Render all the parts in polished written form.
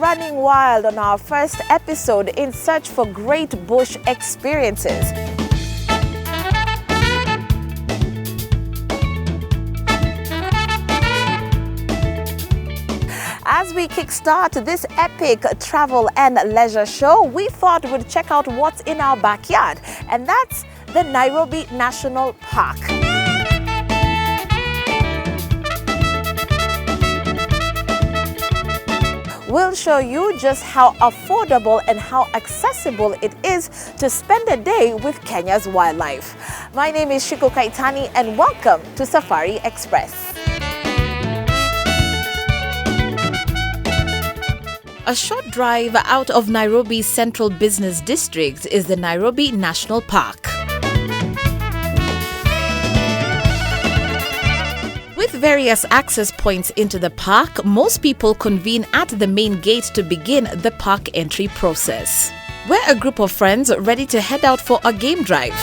running wild on our first episode in search for great bush experiences. As we kickstart this epic travel and leisure show, we thought we'd check out what's in our backyard, and that's the Nairobi National Park. We'll show you just how affordable and how accessible it is to spend a day with Kenya's wildlife. My name is Shiko Kaitani and welcome to Safari Express. A short drive out of Nairobi's central business district is the Nairobi National Park. With various access points into the park, most people convene at the main gate to begin the park entry process. We're a group of friends ready to head out for a game drive.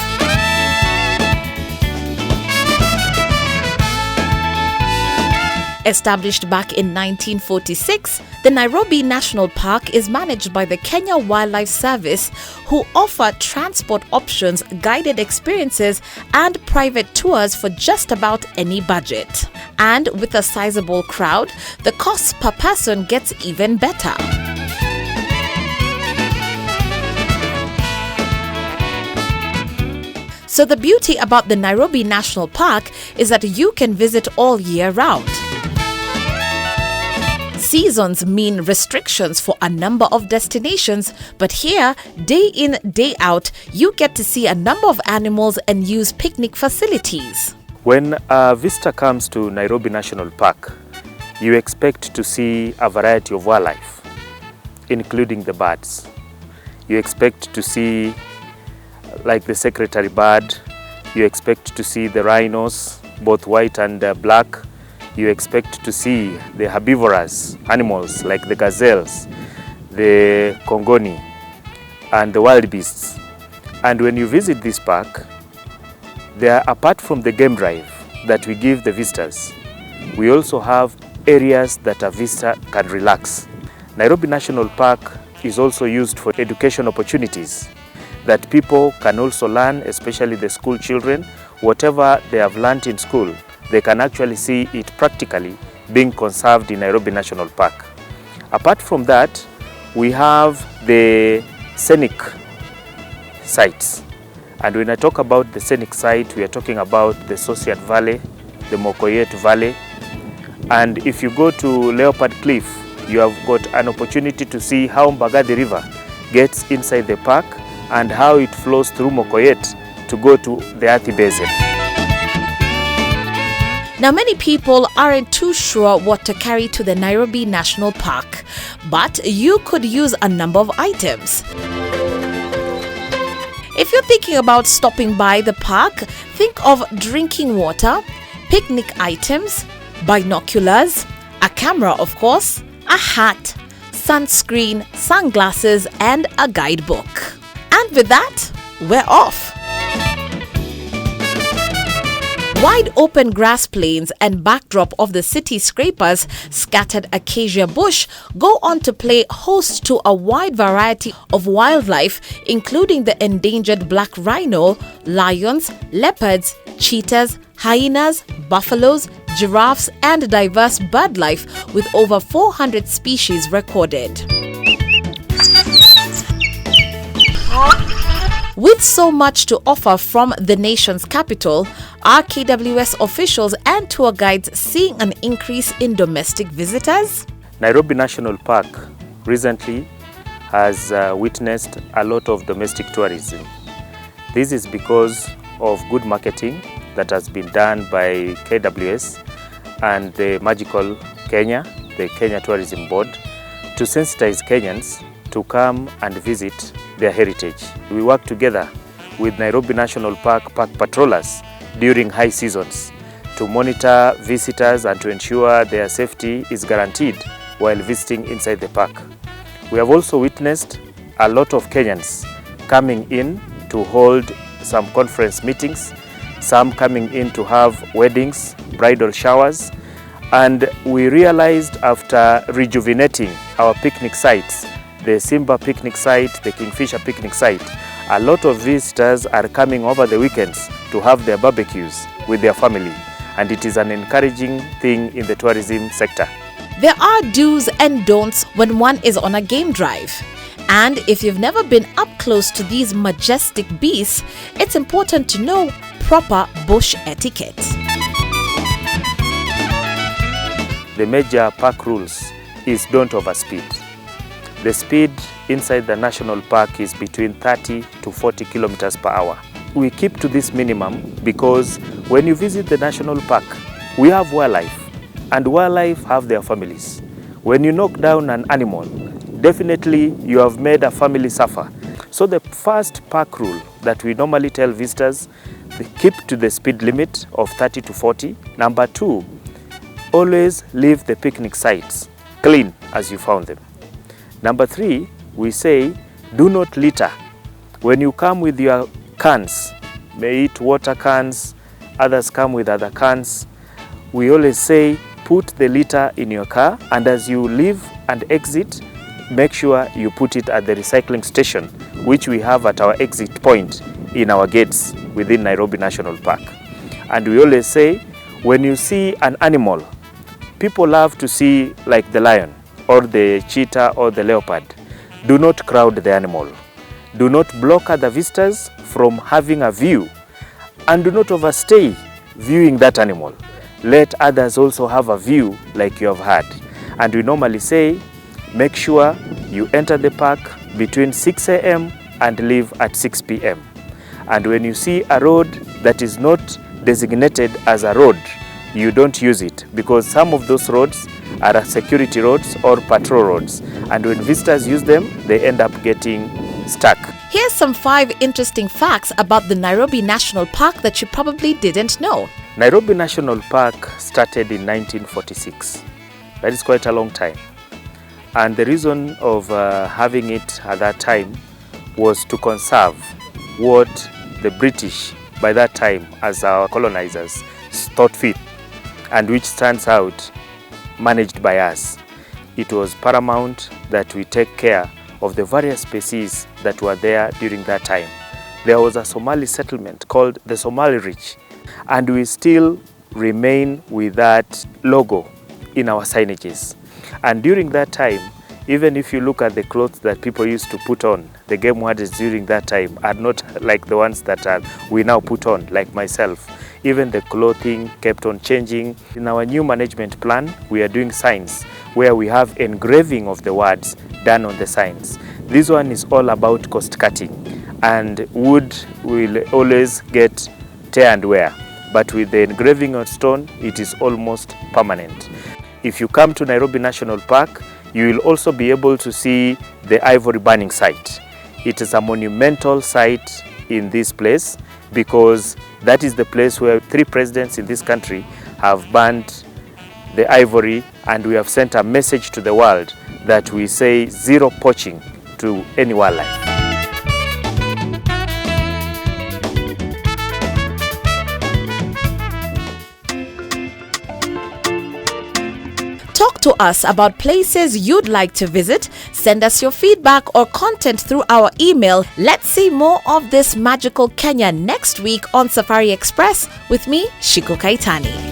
Established back in 1946, the Nairobi National Park is managed by the Kenya Wildlife Service, who offer transport options, guided experiences, and private tours for just about any budget. And with a sizable crowd, the cost per person gets even better. So the beauty about the Nairobi National Park is that you can visit all year round. Seasons mean restrictions for a number of destinations, but here, day in, day out, you get to see a number of animals and use picnic facilities. When a visitor comes to Nairobi National Park, you expect to see a variety of wildlife, including the birds. You expect to see, like the secretary bird, you expect to see the rhinos, both white and black. You expect to see the herbivorous animals like the gazelles, the kongoni, and the wild beasts. And when you visit this park, apart from the game drive that we give the visitors, we also have areas that a visitor can relax. Nairobi National Park is also used for education opportunities that people can also learn, especially the school children. Whatever they have learned in school, they can actually see it practically being conserved in Nairobi National Park. Apart from that, we have the scenic sites. And when I talk about the scenic site, we are talking about the Sosiat Valley, the Mokoyet Valley. And if you go to Leopard Cliff, you have got an opportunity to see how Mbagathi River gets inside the park and how it flows through Mokoyet to go to the Athi Basin. Now, many people aren't too sure what to carry to the Nairobi National Park, but you could use a number of items. If you're thinking about stopping by the park, think of drinking water, picnic items, binoculars, a camera of course, a hat, sunscreen, sunglasses, and a guidebook. And with that, we're off. Wide open grass plains and backdrop of the city scrapers, scattered acacia bush go on to play host to a wide variety of wildlife, including the endangered black rhino, lions, leopards, cheetahs, hyenas, buffaloes, giraffes, and diverse bird life with over 400 species recorded. With so much to offer from the nation's capital, are KWS officials and tour guides seeing an increase in domestic visitors? Nairobi National Park recently has witnessed a lot of domestic tourism. This is because of good marketing that has been done by KWS and the Magical Kenya, the Kenya Tourism Board, to sensitize Kenyans to come and visit their heritage. We work together with Nairobi National Park park patrollers during high seasons to monitor visitors and to ensure their safety is guaranteed while visiting inside the park. We have also witnessed a lot of Kenyans coming in to hold some conference meetings, some coming in to have weddings, bridal showers, And we realized after rejuvenating our picnic sites, the Simba picnic site, the Kingfisher picnic site, a lot of visitors are coming over the weekends to have their barbecues with their family, and it is an encouraging thing in the tourism sector. There are do's and don'ts when one is on a game drive. And if you've never been up close to these majestic beasts, it's important to know proper bush etiquette. The major park rules is don't overspeed. The speed inside the national park is between 30 to 40 kilometers per hour. We keep to this minimum because when you visit the national park, we have wildlife, and wildlife have their families. When you knock down an animal, definitely you have made a family suffer. So the first park rule that we normally tell visitors, they keep to the speed limit of 30 to 40. Number 2, always leave the picnic sites clean as you found them. Number 3, we say do not litter. When you come with your cans, may it water cans, others come with other cans, we always say put the litter in your car, and as you leave and exit, make sure you put it at the recycling station, which we have at our exit point in our gates within Nairobi National Park. And we always say, when you see an animal, people love to see like the lion or the cheetah or the leopard. Do not crowd the animal. Do not block other visitors from having a view, and do not overstay viewing that animal. Let others also have a view like you have had. And we normally say, make sure you enter the park between 6 a.m. and leave at 6 p.m. And when you see a road that is not designated as a road, you don't use it, because some of those roads are security roads or patrol roads. And when visitors use them, they end up getting stuck. Here's some 5 interesting facts about the Nairobi National Park that you probably didn't know. Nairobi National Park started in 1946. That is quite a long time. And the reason of having it at that time was to conserve what the British, by that time as our colonizers, thought fit, and which stands out managed by us. It was paramount that we take care of the various species that were there during that time. There was a Somali settlement called the Somali Ridge, and we still remain with that logo in our signages. And during that time, even if you look at the clothes that people used to put on, the game wardens during that time are not like the ones that we now put on, like myself. Even the clothing kept on changing. In our new management plan, we are doing signs where we have engraving of the words done on the signs. This one is all about cost cutting, and wood will always get tear and wear, but with the engraving on stone, it is almost permanent. If you come to Nairobi National Park, you will also be able to see the ivory burning site. It is a monumental site in this place because that is the place where 3 presidents in this country have burned the ivory, and we have sent a message to the world that we say zero poaching to any wildlife. Talk to us about places you'd like to visit. Send us your feedback or content through our email. Let's see more of this magical Kenya next week on Safari Express with me, Shiko Kaitani.